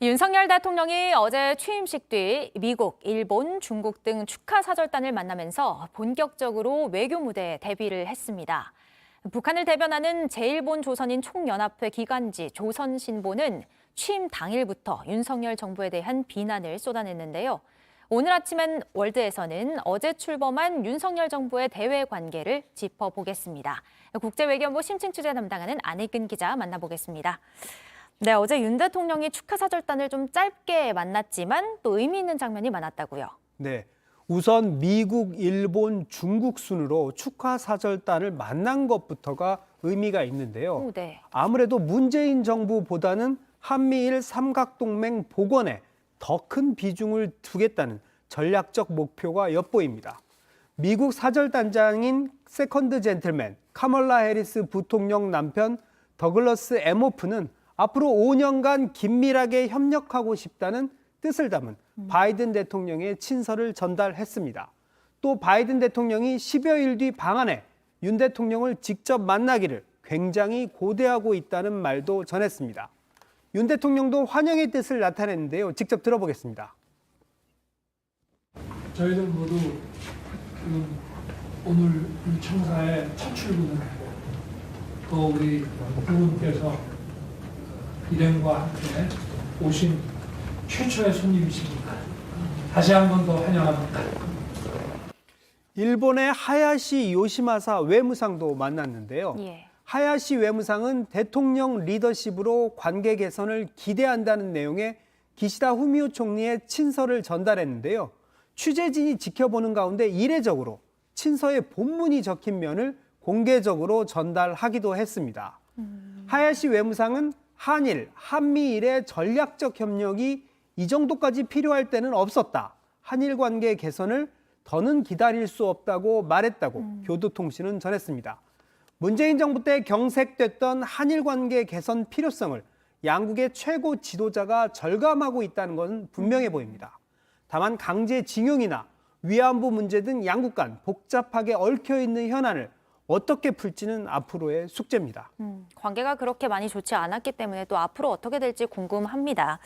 윤석열 대통령이 어제 취임식 뒤 미국, 일본, 중국 등 축하 사절단을 만나면서 본격적으로 외교 무대에 데뷔를 했습니다. 북한을 대변하는 제1본 조선인 총연합회 기관지 조선신보는 취임 당일부터 윤석열 정부에 대한 비난을 쏟아냈는데요. 오늘 아침엔 월드에서는 어제 출범한 윤석열 정부의 대외 관계를 짚어보겠습니다. 국제외교부 심층 취재 담당하는 안혜근 기자 만나보겠습니다. 네, 어제 윤 대통령이 축하 사절단을 좀 짧게 만났지만 또 의미 있는 장면이 많았다고요. 네, 우선 미국, 일본, 중국 순으로 축하 사절단을 만난 것부터가 의미가 있는데요. 네. 아무래도 문재인 정부보다는 한미일 삼각동맹 복원에 더 큰 비중을 두겠다는 전략적 목표가 엿보입니다. 미국 사절단장인 세컨드 젠틀맨 카멀라 해리스 부통령 남편 더글러스 에모프는 앞으로 5년간 긴밀하게 협력하고 싶다는 뜻을 담은 바이든 대통령의 친서를 전달했습니다. 또 바이든 대통령이 10여일 뒤 방한해 윤 대통령을 직접 만나기를 굉장히 고대하고 있다는 말도 전했습니다. 윤 대통령도 환영의 뜻을 나타냈는데요. 직접 들어보겠습니다. 저희들 모두 오늘 이 청사에 첫 출근을 하고 또 우리 부군께서 일행과 함께 오신 최초의 손님이십니다. 다시 한 번 더 환영합니다. 일본의 하야시 요시마사 외무상도 만났는데요. 하야시 외무상은 대통령 리더십으로 관계 개선을 기대한다는 내용의 기시다 후미오 총리의 친서를 전달했는데요. 취재진이 지켜보는 가운데 이례적으로 친서에 본문이 적힌 면을 공개적으로 전달하기도 했습니다. 하야시 외무상은 한일, 한미일의 전략적 협력이 이 정도까지 필요할 때는 없었다. 한일 관계 개선을 더는 기다릴 수 없다고 말했다고 교도통신은 전했습니다. 문재인 정부 때 경색됐던 한일 관계 개선 필요성을 양국의 최고 지도자가 절감하고 있다는 것은 분명해 보입니다. 다만 강제징용이나 위안부 문제 등 양국 간 복잡하게 얽혀있는 현안을 어떻게 풀지는 앞으로의 숙제입니다. 관계가 그렇게 많이 좋지 않았기 때문에 또 앞으로 어떻게 될지 궁금합니다.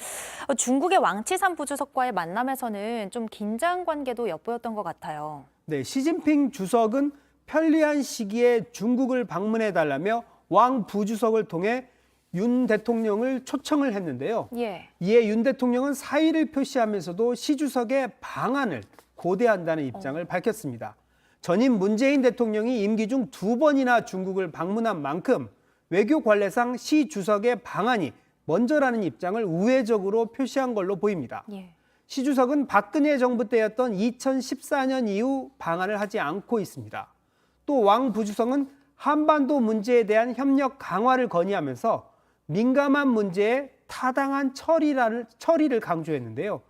중국의 왕치산 부주석과의 만남에서는 좀 긴장 관계도 엿보였던 것 같아요. 네, 시진핑 주석은 편리한 시기에 중국을 방문해달라며 왕 부주석을 통해 윤 대통령을 초청을 했는데요. 이에 윤 대통령은 사의를 표시하면서도 시 주석의 방안을 고대한다는 입장을 밝혔습니다. 전임 문재인 대통령이 임기 중 2번이나 중국을 방문한 만큼 외교 관례상 시 주석의 방안이 먼저라는 입장을 우회적으로 표시한 걸로 보입니다. 시 주석은 박근혜 정부 때였던 2014년 이후 방안을 하지 않고 있습니다. 또 왕 부주석은 한반도 문제에 대한 협력 강화를 건의하면서 민감한 문제에 타당한 처리를 강조했는데요.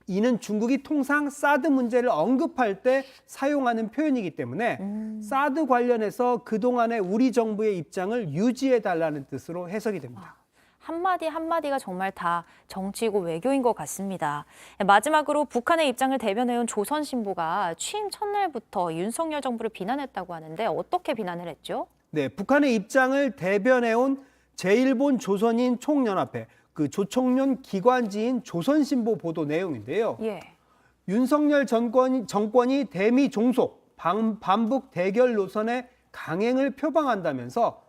이는 중국이 통상 사드 문제를 언급할 때 사용하는 표현이기 때문에 사드 관련해서 그동안의 우리 정부의 입장을 유지해달라는 뜻으로 해석이 됩니다. 한마디 한마디가 정말 다 정치고 외교인 것 같습니다. 마지막으로 북한의 입장을 대변해온 조선신보가 취임 첫날부터 윤석열 정부를 비난했다고 하는데 어떻게 비난을 했죠? 네, 북한의 입장을 대변해온 제1본 조선인 총연합회 그 조총련 기관지인 조선신보 보도 내용인데요. 윤석열 정권이 대미 종속, 반북 대결 노선의 강행을 표방한다면서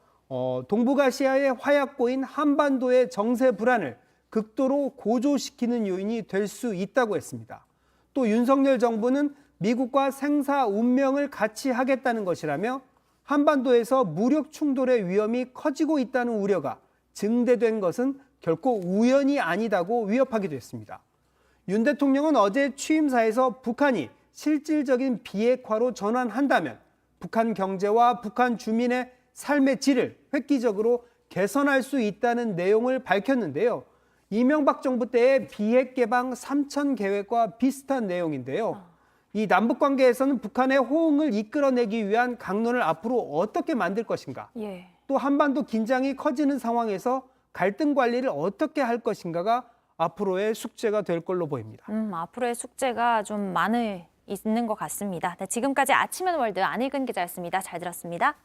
동북아시아의 화약고인 한반도의 정세 불안을 극도로 고조시키는 요인이 될 수 있다고 했습니다. 또 윤석열 정부는 미국과 생사 운명을 같이 하겠다는 것이라며 한반도에서 무력 충돌의 위험이 커지고 있다는 우려가 증대된 것은 결코 우연이 아니다고 위협하기도 했습니다. 윤 대통령은 어제 취임사에서 북한이 실질적인 비핵화로 전환한다면 북한 경제와 북한 주민의 삶의 질을 획기적으로 개선할 수 있다는 내용을 밝혔는데요. 이명박 정부 때의 비핵 개방 3천 계획과 비슷한 내용인데요. 이 남북 관계에서는 북한의 호응을 이끌어내기 위한 강론을 앞으로 어떻게 만들 것인가, 또 한반도 긴장이 커지는 상황에서 갈등 관리를 어떻게 할 것인가가 앞으로의 숙제가 될 걸로 보입니다. 앞으로의 숙제가 좀 있는 것 같습니다. 네, 지금까지 아침엔 월드 안혜근 기자였습니다. 잘 들었습니다.